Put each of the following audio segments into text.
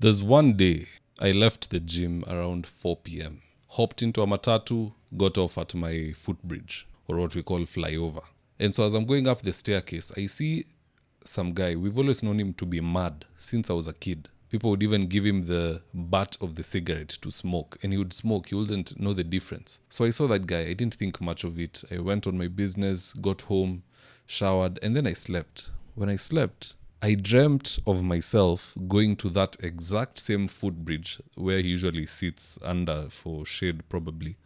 There's one day I left the gym around 4 p.m., hopped into a matatu, got off at my footbridge, or what we call flyover. And so as I'm going up the staircase, I see some guy. We've always known him to be mad since I was a kid. People would even give him the butt of the cigarette to smoke, and he would smoke. He wouldn't know the difference. So I saw that guy. I didn't think much of it. I went on my business, got home, showered, and then I slept. When I slept, I dreamt of myself going to that exact same footbridge where he usually sits under for shade probably,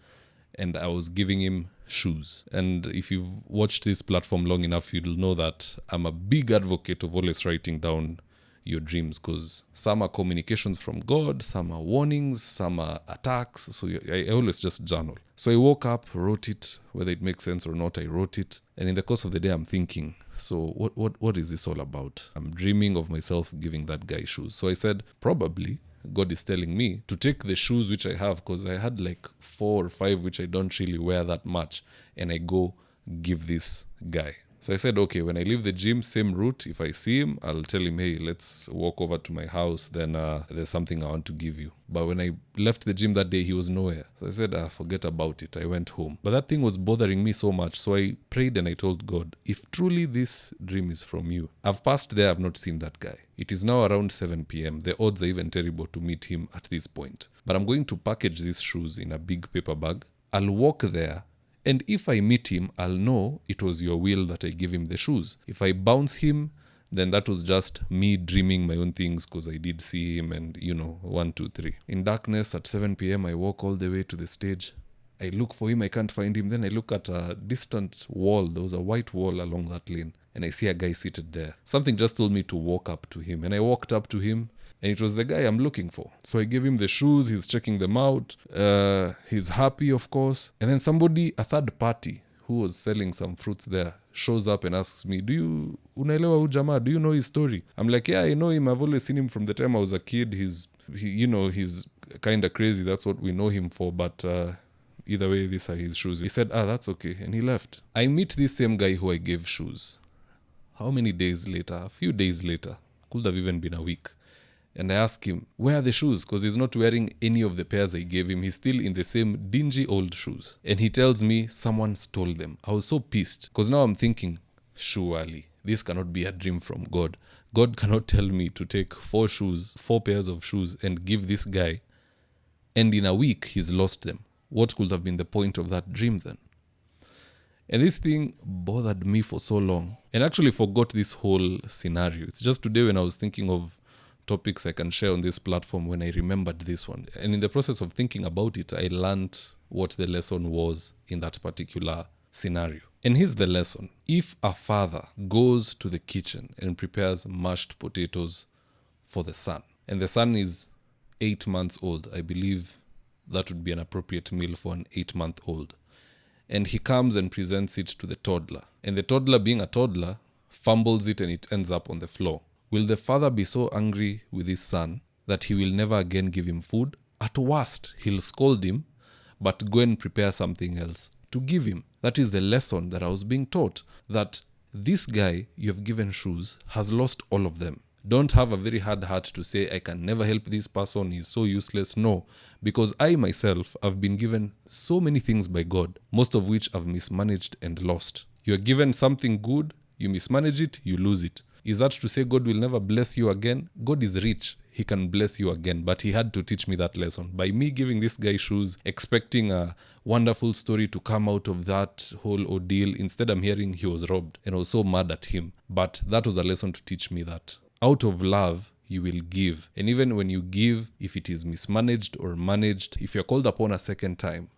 and I was giving him shoes. And if you've watched this platform long enough, you'll know that I'm a big advocate of always writing down your dreams, because some are communications from God, some are warnings, some are attacks. So I always just journal. So I woke up, wrote it, whether it makes sense or not, I wrote it. And in the course of the day, I'm thinking, so what is this all about? I'm dreaming of myself giving that guy shoes. So I said, probably God is telling me to take the shoes which I have, because I had like 4 or 5 which I don't really wear that much, and I go give this guy. So I said, okay, when I leave the gym, same route. If I see him, I'll tell him, hey, let's walk over to my house. Then there's something I want to give you. But when I left the gym that day, he was nowhere. So I said, forget about it. I went home. But that thing was bothering me so much. So I prayed and I told God, if truly this dream is from you, I've passed there, I've not seen that guy. It is now around 7 p.m. The odds are even terrible to meet him at this point. But I'm going to package these shoes in a big paper bag. I'll walk there. And if I meet him, I'll know it was your will that I give him the shoes. If I bounce him, then that was just me dreaming my own things, because I did see him and, 1, 2, 3. In darkness at 7 p.m., I walk all the way to the stage. I look for him, I can't find him. Then I look at a distant wall. There was a white wall along that lane. And I see a guy seated there. Something just told me to walk up to him. And I walked up to him. And it was the guy I'm looking for. So I gave him the shoes. He's checking them out. He's happy, of course. And then somebody, a third party, who was selling some fruits there, shows up and asks me, unaelewa huyu jamaa? Do you know his story? I'm like, yeah, I know him. I've always seen him from the time I was a kid. He's kind of crazy. That's what we know him for. But either way, these are his shoes. He said, that's okay. And he left. I meet this same guy who I gave shoes. How many days later? A few days later. Could have even been a week. And I ask him, where are the shoes? Because he's not wearing any of the pairs I gave him. He's still in the same dingy old shoes. And he tells me someone stole them. I was so pissed, because now I'm thinking, surely this cannot be a dream from God. God cannot tell me to take 4 pairs of shoes and give this guy, and in a week he's lost them. What could have been the point of that dream then? And this thing bothered me for so long, and actually forgot this whole scenario. It's just today when I was thinking of topics I can share on this platform, when I remembered this one. And in the process of thinking about it, I learned what the lesson was in that particular scenario. And here's the lesson. If a father goes to the kitchen and prepares mashed potatoes for the son, and the son is 8 months old, I believe that would be an appropriate meal for an 8-month-old, and he comes and presents it to the toddler, and the toddler, being a toddler, fumbles it and it ends up on the floor, will the father be so angry with his son that he will never again give him food? At worst, he'll scold him, but go and prepare something else to give him. That is the lesson that I was being taught, that this guy you have given shoes has lost all of them. Don't have a very hard heart to say, I can never help this person, he's so useless. No, because I myself have been given so many things by God, most of which I've mismanaged and lost. You're given something good, you mismanage it, you lose it. Is that to say God will never bless you again? God is rich. He can bless you again. But he had to teach me that lesson. By me giving this guy shoes, expecting a wonderful story to come out of that whole ordeal, instead I'm hearing he was robbed. And I was so mad at him. But that was a lesson to teach me that out of love, you will give. And even when you give, if it is mismanaged or managed, if you're called upon a second time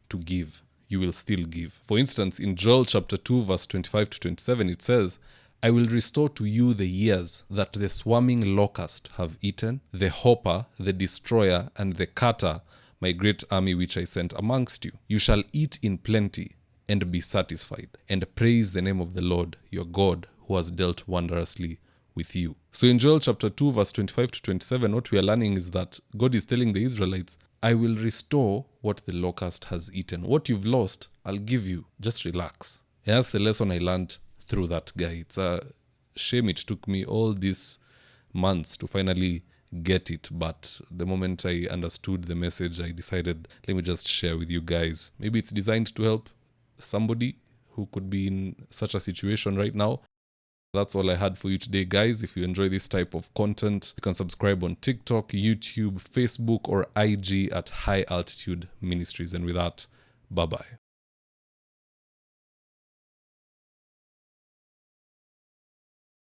to give, you will still give. For instance, in Joel chapter 2, verse 25 to 27, it says, I will restore to you the years that the swarming locust have eaten, the hopper, the destroyer, and the cutter, my great army which I sent amongst you. You shall eat in plenty and be satisfied, and praise the name of the Lord your God, who has dealt wondrously with you. So in Joel chapter 2, verse 25 to 27, what we are learning is that God is telling the Israelites, I will restore what the locust has eaten. What you've lost, I'll give you. Just relax. And that's the lesson I learned through that guy. It's a shame it took me all these months to finally get it, but the moment I understood the message, I decided, let me just share with you guys. Maybe it's designed to help somebody who could be in such a situation right now. That's all I had for you today, guys. If you enjoy this type of content, you can subscribe on TikTok, YouTube, Facebook, or IG at High Altitude Ministries. And with that, bye-bye.